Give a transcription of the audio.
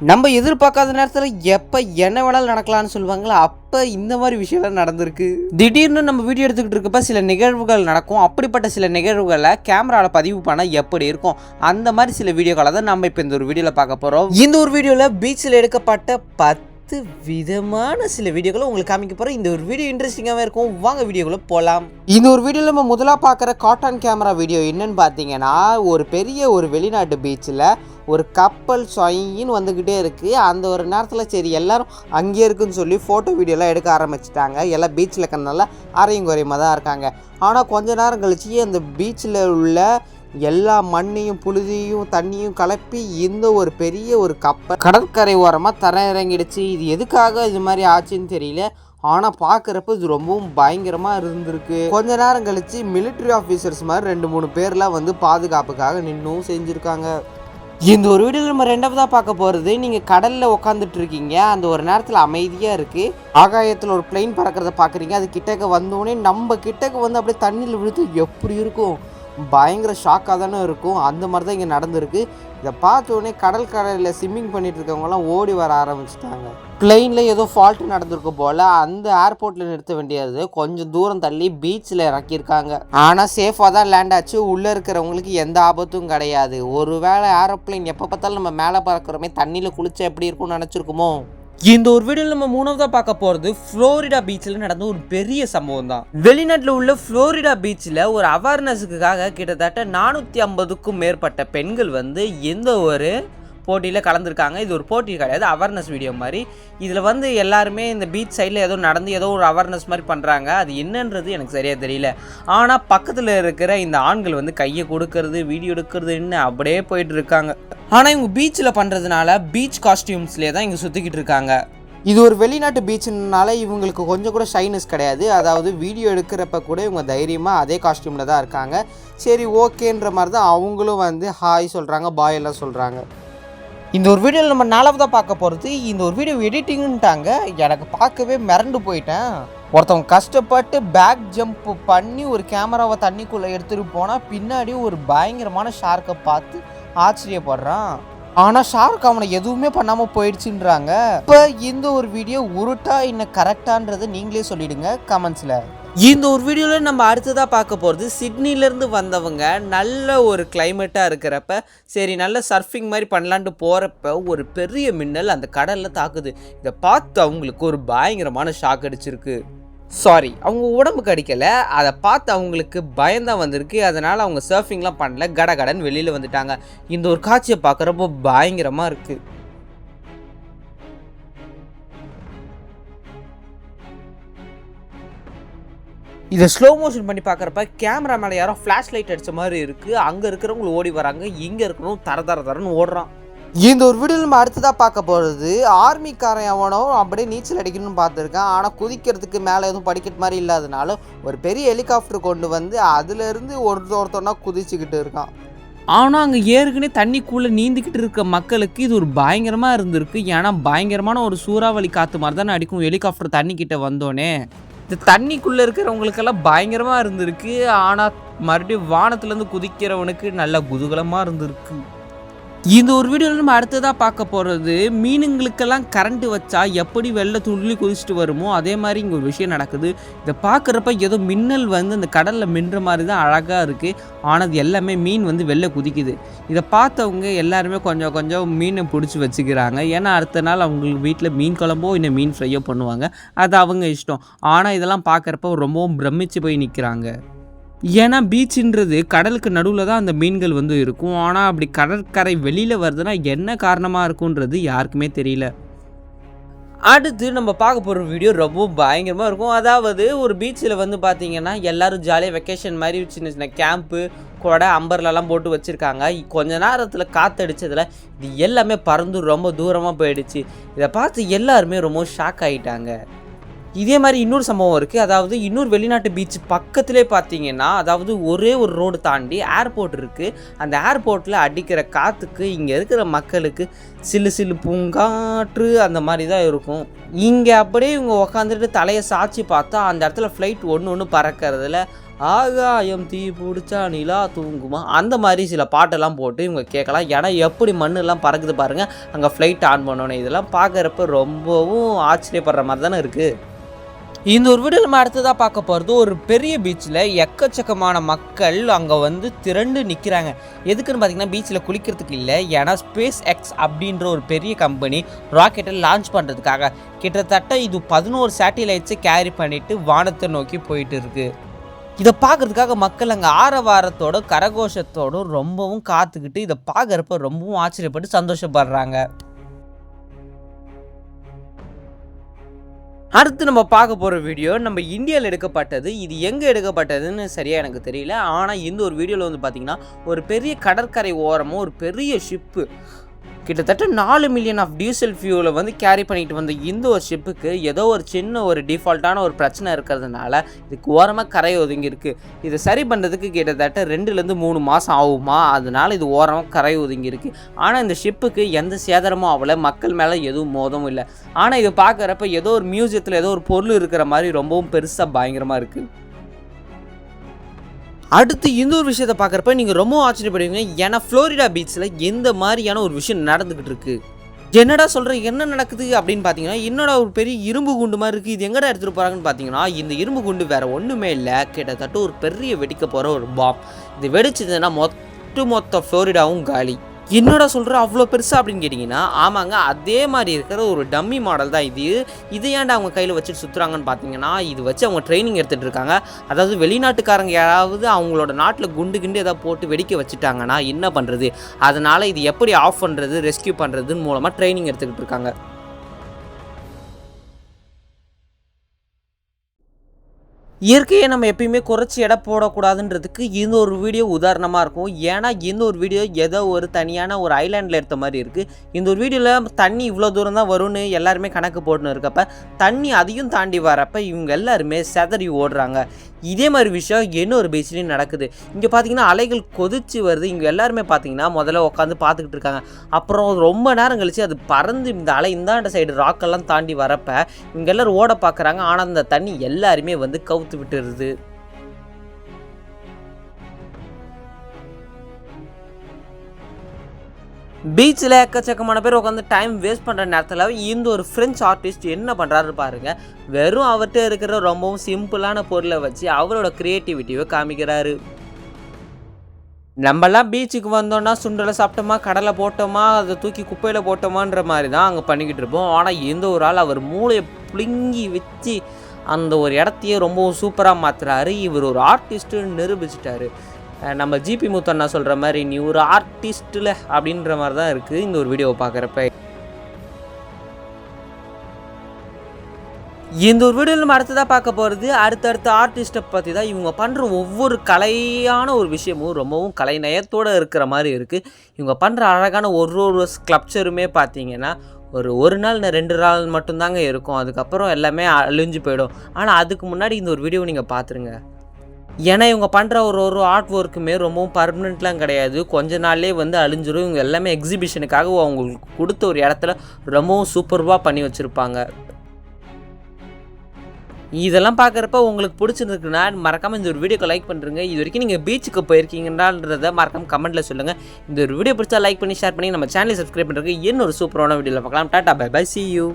நம்ம எதிர்பார்க்காத நேரத்தில் எப்போ என்ன வேணாலும் நடக்கலாம்னு சொல்லுவாங்களா, அப்போ இந்த மாதிரி விஷயம்லாம் நடந்திருக்கு. திடீர்னு நம்ம வீடியோ எடுத்துக்கிட்டு இருக்கப்ப சில நிகழ்வுகள் நடக்கும். அப்படிப்பட்ட சில நிகழ்வுகளை கேமராவில் பதிவு பண்ணால் எப்படி இருக்கும், அந்த மாதிரி சில வீடியோக்களை தான் நம்ம இப்போ இந்த ஒரு வீடியோவில் பார்க்க போகிறோம். இந்த ஒரு வீடியோவில் பீச்சில் எடுக்கப்பட்ட 10 விதமான சில வீடியோக்களை உங்களுக்கு காமிக்க போகிறோம். இந்த ஒரு வீடியோ இன்ட்ரெஸ்டிங்காகவே இருக்கும். வாங்க வீடியோக்குள்ள போகலாம். இந்த ஒரு வீடியோவில் நம்ம முதலாக பார்க்குற காட்டன் கேமரா வீடியோ என்னன்னு பார்த்தீங்கன்னா, ஒரு பெரிய ஒரு வெளிநாட்டு பீச்சில் ஒரு கப்பல் சொயின்னு வந்துக்கிட்டே இருக்குது. அந்த ஒரு நேரத்தில் சரி எல்லோரும் அங்கே இருக்குன்னு சொல்லி ஃபோட்டோ வீடியோலாம் எடுக்க ஆரம்பிச்சிட்டாங்க. எல்லாம் பீச்சில் இருக்கிறதுனால அரையும் குறையுமா தான் இருக்காங்க. ஆனால் கொஞ்ச நேரம் கழிச்சு அந்த பீச்சில் உள்ள எல்லா மண்ணையும் புழுதியும் தண்ணியும் கலப்பி இந்த ஒரு பெரிய ஒரு கப்பல் கடற்கரை ஓரமாக தர இறங்கிடுச்சு. இது எதுக்காக இது மாதிரி ஆச்சுன்னு தெரியல. ஆனால் பார்க்குறப்ப இது ரொம்பவும் பயங்கரமாக இருந்திருக்கு. கொஞ்ச நேரம் கழித்து மிலிட்ரி ஆஃபீஸர்ஸ் மாதிரி 2-3 பேர்லாம் வந்து பாதுகாப்புக்காக நின்றும் செஞ்சுருக்காங்க. இந்த ஒரு வீடியோவில் நம்ம ரெண்டாவதாக பார்க்க போகிறது, நீங்கள் கடலில் உட்காந்துட்டு இருக்கீங்க. அந்த ஒரு நேரத்தில் அமைதியாக இருக்குது. ஆகாயத்தில் ஒரு பிளெயின் பறக்கிறத பார்க்குறீங்க. அது கிட்டக்க வந்தோடனே நம்ம கிட்டக்க வந்து அப்படியே தண்ணியில் விழுது எப்படி இருக்கும், பயங்கர ஷாக்காக தானே இருக்கும். அந்த மாதிரி தான் இங்கே நடந்திருக்கு. இதை பார்த்தோடனே கடற்கரையில் ஸ்விம்மிங் பண்ணிட்டு இருக்கவங்கலாம் ஓடி வர ஆரம்பிச்சிட்டாங்க. பிளெயினில் ஏதோ ஃபால்ட்டு நடந்திருக்கும் போல். அந்த ஏர்போர்ட்டில் நிறுத்த வேண்டியது கொஞ்சம் தூரம் தள்ளி பீச்சில் இறக்கியிருக்காங்க. ஆனால் சேஃபாக தான் லேண்ட் ஆச்சு. உள்ளே இருக்கிறவங்களுக்கு எந்த ஆபத்தும் கிடையாது. ஒருவேளை ஏரோப்ளைன் எப்போ பார்த்தாலும் நம்ம மேலே பறக்கிறோமே, தண்ணியில் குளிச்சா எப்படி இருக்கும்னு நினச்சிருக்குமோ. இந்த ஒரு வீடியோவில் நம்ம மூணாவதாக பார்க்க போகிறது ஃப்ளோரிடா பீச்சில் நடந்த ஒரு பெரிய சம்பவம் தான். வெளிநாட்டில் உள்ள ஃப்ளோரிடா பீச்சில் ஒரு அவேர்னஸுக்காக கிட்டத்தட்ட 450க்கும் மேற்பட்ட பெண்கள் வந்து எந்த ஒரு போட்டியில் கலந்துருக்காங்க. இது ஒரு போட்டி கிடையாது, அவேர்னஸ் வீடியோ மாதிரி. இதில் வந்து எல்லாருமே இந்த பீச் சைடில் ஏதோ நடந்து ஏதோ ஒரு அவேர்னஸ் மாதிரி பண்ணுறாங்க. அது என்னன்றது எனக்கு சரியாக தெரியல. ஆனால் பக்கத்தில் இருக்கிற இந்த ஆண்கள் வந்து கையை கொடுக்கறது, வீடியோ எடுக்கிறதுன்னு அப்படியே போயிட்டு இருக்காங்க. ஆனால் இவங்க பீச்சில் பண்ணுறதுனால பீச் காஸ்டியூம்ஸ்லேயே தான் இங்கே சுற்றிக்கிட்டு இருக்காங்க. இது ஒரு வெளிநாட்டு பீச்சுனால இவங்களுக்கு கொஞ்சம் கூட ஷைனஸ் கிடையாது. அதாவது வீடியோ எடுக்கிறப்ப கூட இவங்க தைரியமாக அதே காஸ்டியூமில் தான் இருக்காங்க. சரி ஓகேன்ற மாதிரி தான் அவங்களும் வந்து ஹாய் சொல்கிறாங்க, பாய் எல்லாம் சொல்கிறாங்க. இந்த ஒரு வீடியோவில் நம்ம 4வதாக பார்க்க போகிறது, இந்த ஒரு வீடியோ எடிட்டிங்குன்ட்டாங்க. எனக்கு பார்க்கவே மிரண்டு போயிட்டேன். ஒருத்தவங்க கஷ்டப்பட்டு பேக் ஜம்ப் பண்ணி ஒரு கேமராவை தண்ணிக்குள்ளே எடுத்துகிட்டு போனால் பின்னாடி ஒரு பயங்கரமான ஷார்க்கை பார்த்து ஆச்சரியப்படுறான். ஆனால் ஷார்க் அவனை எதுவுமே பண்ணாமல் போயிடுச்சுன்றாங்க. இப்போ இந்த ஒரு வீடியோ உருட்டா இன்னும் கரெக்டான்றதை நீங்களே சொல்லிவிடுங்க கமெண்ட்ஸில். இந்த ஒரு வீடியோவில் நம்ம அடுத்ததாக பார்க்க போகிறது, சிட்னிலேருந்து வந்தவங்க நல்ல ஒரு கிளைமேட்டாக இருக்கிறப்ப சரி நல்ல சர்ஃபிங் மாதிரி பண்ணலான்ட்டு போகிறப்ப ஒரு பெரிய மின்னல் அந்த கடலில் தாக்குது. இதை பார்த்து அவங்களுக்கு ஒரு பயங்கரமான ஷாக் அடிச்சிருக்கு. சாரி, அவங்க உடம்புக்கு அடிக்கலை, அதை பார்த்து அவங்களுக்கு பயந்தான் வந்திருக்கு. அதனால் அவங்க சர்ஃபிங்லாம் பண்ணல, கடகடன்னு வெளியில் வந்துட்டாங்க. இந்த ஒரு காட்சியை பார்க்குறப்போ பயங்கரமாக இருக்குது. இதை ஸ்லோ மோஷன் பண்ணி பார்க்குறப்ப கேமரா மேலே யாரோ ஃப்ளாஷ் லைட் அடித்த மாதிரி இருக்குது. அங்கே இருக்கிறவங்க ஓடி வராங்க, இங்கே இருக்கிறவங்க தரன்னு ஓடுறான். இந்த ஒரு வீடியோ நம்ம அடுத்ததாக பார்க்க போகிறது, ஆர்மிக்காரன் எவனோ அப்படியே நீச்சல் அடிக்கணும்னு பார்த்துருக்கான். ஆனால் குதிக்கிறதுக்கு மேலே எதுவும் படிக்கட்டு மாதிரி இல்லாதனால ஒரு பெரிய ஹெலிகாப்டர் கொண்டு வந்து அதுலேருந்து ஒருத்தொன்னா குதிச்சுக்கிட்டு இருக்கான். ஆனால் அங்கே ஏற்கனவே தண்ணிக்குள்ளே நீந்திக்கிட்டு இருக்க மக்களுக்கு இது ஒரு பயங்கரமாக இருந்திருக்கு. ஏன்னா பயங்கரமான ஒரு சூறாவளி காற்று மாதிரி தானே அடிக்கும் ஹெலிகாப்டர் தண்ணிக்கிட்ட வந்தோடனே. இந்த தண்ணிக்குள்ளே இருக்கிறவங்களுக்கெல்லாம் பயங்கரமாக இருந்திருக்கு. ஆனால் மறுபடியும் வானத்துலேருந்து குதிக்கிறவனுக்கு நல்ல குதூகலமாக இருந்திருக்கு. இந்த ஒரு வீடியோவில் நம்ம அடுத்ததாக பார்க்க போகிறது, மீனுங்களுக்கெல்லாம் கரண்ட்டு வச்சா எப்படி வெளில துள்ளி குதிச்சுட்டு வருமோ அதே மாதிரி இங்கே ஒரு விஷயம் நடக்குது. இதை பார்க்குறப்ப ஏதோ மின்னல் வந்து அந்த கடலில் மின்ற மாதிரி தான் அழகாக இருக்குது. ஆனால் அது எல்லாமே மீன் வந்து வெளில குதிக்குது. இதை பார்த்தவங்க எல்லாருமே கொஞ்சம் மீனை பிடிச்சி வச்சுக்கிறாங்க. ஏன்னா அடுத்த நாள் அவங்களுக்கு வீட்டில் மீன் குழம்போ இல்லை மீன் ஃப்ரையோ பண்ணுவாங்க. அது அவங்க இஷ்டம். ஆனால் இதெல்லாம் பார்க்குறப்ப ரொம்பவும் பிரமிச்சு போய் நிற்கிறாங்க. ஏன்னா பீச்சுன்றது கடலுக்கு நடுவில் தான் அந்த மீன்கள் வந்து இருக்கும். ஆனால் அப்படி கடற்கரை வெளியில் வருதுன்னா என்ன காரணமாக இருக்குன்றது யாருக்குமே தெரியல. அடுத்து நம்ம பார்க்க போகிற வீடியோ ரொம்ப பயங்கரமாக இருக்கும். அதாவது ஒரு பீச்சில் வந்து பார்த்திங்கன்னா எல்லோரும் ஜாலியாக வெக்கேஷன் மாதிரி சின்ன சின்ன கேம்ப்பு கூட அம்பர்லாம் போட்டு வச்சுருக்காங்க. கொஞ்ச நேரத்தில் காற்றடிச்சதில் இது எல்லாமே பறந்து ரொம்ப தூரமாக போயிடுச்சு. இதை பார்த்து எல்லாருமே ரொம்ப ஷாக் ஆகிட்டாங்க. இதே மாதிரி இன்னொரு சம்பவம் இருக்குது. அதாவது இன்னொரு வெளிநாட்டு பீச் பக்கத்துலேயே பார்த்தீங்கன்னா, அதாவது ஒரே ஒரு ரோடு தாண்டி ஏர்போர்ட் இருக்குது. அந்த ஏர்போர்ட்டில் அடிக்கிற காற்றுக்கு இங்கே இருக்கிற மக்களுக்கு சில்லு பூங்காற்று அந்த மாதிரி தான் இருக்கும். இங்கே அப்படியே இவங்க உக்காந்துட்டு தலையை சாய்ச்சி பார்த்தா அந்த இடத்துல ஃப்ளைட் ஒன்று பறக்கிறதுல ஆகாயம் தீ பிடிச்சா நிலா தூங்குமா அந்த மாதிரி சில பாட்டெல்லாம் போட்டு இவங்க கேட்கலாம். ஏன்னா எப்படி மண்ணெல்லாம் பறக்குது பாருங்கள் அங்கே ஃப்ளைட் ஆன் பண்ணோன்னே. இதெல்லாம் பார்க்குறப்ப ரொம்பவும் ஆச்சரியப்படுற மாதிரி தானே இருக்குது. இந்த ஒரு வீடியோ நம்ம அடுத்ததாக பார்க்க போகிறது ஒரு பெரிய பீச்சில் எக்கச்சக்கமான மக்கள் அங்கே வந்து திரண்டு நிற்கிறாங்க. எதுக்குன்னு பார்த்தீங்கன்னா பீச்சில் குளிக்கிறதுக்கு இல்லை, ஏன்னா ஸ்பேஸ் எக்ஸ் அப்படின்ற ஒரு பெரிய கம்பெனி ராக்கெட்டை லான்ச் பண்ணுறதுக்காக கிட்டத்தட்ட இது 11 சேட்டிலைட்ஸை கேரி பண்ணிவிட்டு வானத்தை நோக்கி போயிட்டு இருக்கு. இதை பார்க்குறதுக்காக மக்கள் அங்கே ஆரவாரத்தோட கரகோஷத்தோடும் ரொம்பவும் காத்துக்கிட்டு இதை பார்க்குறப்ப ரொம்பவும் ஆச்சரியப்பட்டு சந்தோஷப்படுறாங்க. அடுத்து நம்ம பார்க்க போகிற வீடியோ நம்ம இந்தியாவில் எடுக்கப்பட்டது. இது எங்கே எடுக்கப்பட்டதுன்னு சரியாக எனக்கு தெரியல. ஆனால் இந்த ஒரு வீடியோவில் வந்து பார்த்திங்கன்னா ஒரு பெரிய கடற்கரை ஓரமும் ஒரு பெரிய ஷிப்பு கிட்டத்தட்ட 4 மில்லியன் ஆஃப் டீசல் ஃபியூலை வந்து கேரி பண்ணிட்டு வந்த இந்த ஒரு ஷிப்புக்கு ஏதோ ஒரு சின்ன ஒரு டிஃபால்ட்டான ஒரு பிரச்சனை இருக்கிறதுனால இதுக்கு ஓரமாக கரை ஒதுங்கி இருக்குது. இதை சரி பண்ணுறதுக்கு கிட்டத்தட்ட 2லேருந்து 3 மாதம் ஆகுமா, அதனால் இது ஓரமாக கரை ஒதுங்கி இருக்குது. ஆனால் இந்த ஷிப்புக்கு எந்த சேதாரமும் ஆகலை, மக்கள் மேலே எதுவும் மோதவும் இல்லை. ஆனால் இதை பார்க்குறப்ப ஏதோ ஒரு மியூசியத்தில் ஏதோ ஒரு பொருள் இருக்கிற மாதிரி ரொம்பவும் பெருசாக பயங்கரமாக இருக்குது. அடுத்து இந்த ஒரு விஷயத்தை பார்க்குறப்ப நீங்கள் ரொம்ப ஆச்சரியப்படுவீங்க. ஏன்னா ஃப்ளோரிடா பீச்சில் எந்த மாதிரியான ஒரு விஷயம் நடந்துக்கிட்டு இருக்குது. என்னடா சொல்கிறேன், என்ன நடக்குது அப்படின்னு பார்த்தீங்கன்னா என்னடா ஒரு பெரிய இரும்பு குண்டு மாதிரி இருக்குது, இது எங்கடா எடுத்துகிட்டு போகிறாங்கன்னு பார்த்தீங்கன்னா இந்த இரும்பு குண்டு வேறு ஒன்றுமே இல்லை, கிட்டத்தட்ட ஒரு பெரிய வெடிக்க போகிற ஒரு பாம். இது வெடிச்சதுன்னா மொத்த ஃப்ளோரிடாவும் காலி. என்னடா சொல்கிற அவ்வளோ பெருசாக அப்படின்னு கேட்டிங்கன்னா ஆமாங்க, அதே மாதிரி இருக்கிற ஒரு டம்மி மாடல் தான் இது. இது ஏன்டா அவங்க கையில் வச்சுட்டு சுற்றுறாங்கன்னு பார்த்தீங்கன்னா இது வச்சு அவங்க ட்ரைனிங் எடுத்துகிட்டு இருக்காங்க. அதாவது வெளிநாட்டுக்காரங்க யாராவது அவங்களோட நாட்டில் குண்டு ஏதாவது போட்டு வெடிக்க வச்சுட்டாங்கன்னா என்ன பண்ணுறது, அதனால் இது எப்படி ஆஃப் பண்ணுறது ரெஸ்கியூ பண்ணுறதுன்னு மூலமாக ட்ரைனிங் எடுத்துக்கிட்டு இருக்காங்க. இயற்கையை நம்ம எப்பயுமே குறைச்சி எடை போடக்கூடாதுன்றதுக்கு இந்த ஒரு வீடியோ உதாரணமாக இருக்கும். ஏன்னா இந்த ஒரு வீடியோ ஏதோ ஒரு தனியான ஒரு ஐலாண்டில் எடுத்த மாதிரி இருக்குது. இந்த ஒரு வீடியோவில் தண்ணி இவ்வளோ தூரம் தான் வரும்னு எல்லாருமே கணக்கு போட்டுன்னு இருக்கப்ப தண்ணி அதையும் தாண்டி வரப்போ இவங்க எல்லாருமே செதறி ஓடுறாங்க. இதே மாதிரி விஷயம் இன்னொரு பீச்லேயும் நடக்குது. இங்கே பார்த்தீங்கன்னா அலைகள் கொதிச்சு வருது. இங்கே எல்லாருமே பார்த்தீங்கன்னா முதல்ல உட்காந்து பார்த்துக்கிட்டு இருக்காங்க. அப்புறம் ரொம்ப நேரம் கழித்து அது பறந்து இந்த அலை இந்தாண்ட சைடு ராக்கெல்லாம் தாண்டி வரப்போ இங்கே எல்லோரும் ஓட பார்க்குறாங்க. ஆனால் அந்த தண்ணி எல்லாருமே வந்து கவுத்து விட்டுருது. பீச்சில் எக்கச்சக்கமான பேர் உட்காந்து டைம் வேஸ்ட் பண்ணுற நேரத்தில் இந்த ஒரு ஃப்ரெஞ்ச் ஆர்டிஸ்ட் என்ன பண்ணுறாரு பாருங்கள். வெறும் அவர்கிட்ட இருக்கிற ரொம்பவும் சிம்பிளான பொருளை வச்சு அவரோட க்ரியேட்டிவிட்டியை காமிக்கிறாரு. நம்மலாம் பீச்சுக்கு வந்தோன்னா சுண்டலை சாப்பிட்டோமா, கடலை போட்டோமா, அதை தூக்கி குப்பையில் போட்டோமான்ற மாதிரி தான் அங்கே பண்ணிக்கிட்டு இருப்போம். ஆனால் இந்த ஒரு ஆள் அவர் மூளையை பிடுங்கி வச்சு அந்த ஒரு இடத்தையே ரொம்பவும் சூப்பராக மாற்றுறாரு. இவர் ஒரு ஆர்டிஸ்ட்டுன்னு நிரூபிச்சிட்டாரு. நம்ம ஜிபி முத்தண்ணா சொல்கிற மாதிரி நீ ஒரு ஆர்டிஸ்ட்டில் அப்படின்ற மாதிரி தான் இருக்குது இந்த ஒரு வீடியோவை பார்க்குறப்ப. இந்த ஒரு வீடியோவில் நம்ம அடுத்ததாக பார்க்க போகிறது அடுத்தடுத்த ஆர்டிஸ்ட்டை பற்றி தான். இவங்க பண்ணுற ஒவ்வொரு கலையான ஒரு விஷயமும் ரொம்பவும் கலைநயத்தோடு இருக்கிற மாதிரி இருக்குது. இவங்க பண்ணுற அழகான ஒரு ஸ்கல்ப்சருமே பார்த்தீங்கன்னா ஒரு நாள் 2 நாள் மட்டும்தாங்க இருக்கும், அதுக்கப்புறம் எல்லாமே அழிஞ்சு போயிடும். ஆனால் அதுக்கு முன்னாடி இந்த ஒரு வீடியோவை நீங்கள் பார்த்துருங்க. ஏன்னா இவங்க பண்ணுற ஒரு ஆர்ட் ஒர்க்குமே ரொம்பவும் பர்மனெண்ட்லாம் கிடையாது, கொஞ்ச நாள்லேயே வந்து அழிஞ்சிடும். இவங்க எல்லாமே எக்ஸிபிஷனுக்காக அவங்களுக்கு கொடுத்த ஒரு இடத்துல ரொம்பவும் சூப்பர்வாக பண்ணி வச்சுருப்பாங்க. இதெல்லாம் பார்க்குறப்ப உங்களுக்கு பிடிச்சிருக்குன்னா மறக்காமல் இந்த ஒரு வீடியோக்கு லைக் பண்ணுறங்க. இது வரைக்கும் நீங்கள் பீச்சுக்கு போயிருக்கீங்கன்றதை மறக்காமல் கமெண்ட்டில் சொல்லுங்கள். இந்த ஒரு வீடியோ பிடிச்சா லைக் பண்ணி ஷேர் பண்ணி நம்ம சேனலை சப்ஸ்கிரைப் பண்ணுறதுக்கு இன்னொரு சூப்பரான வீடியோவில் பார்க்கலாம். Tata bye bye, see you.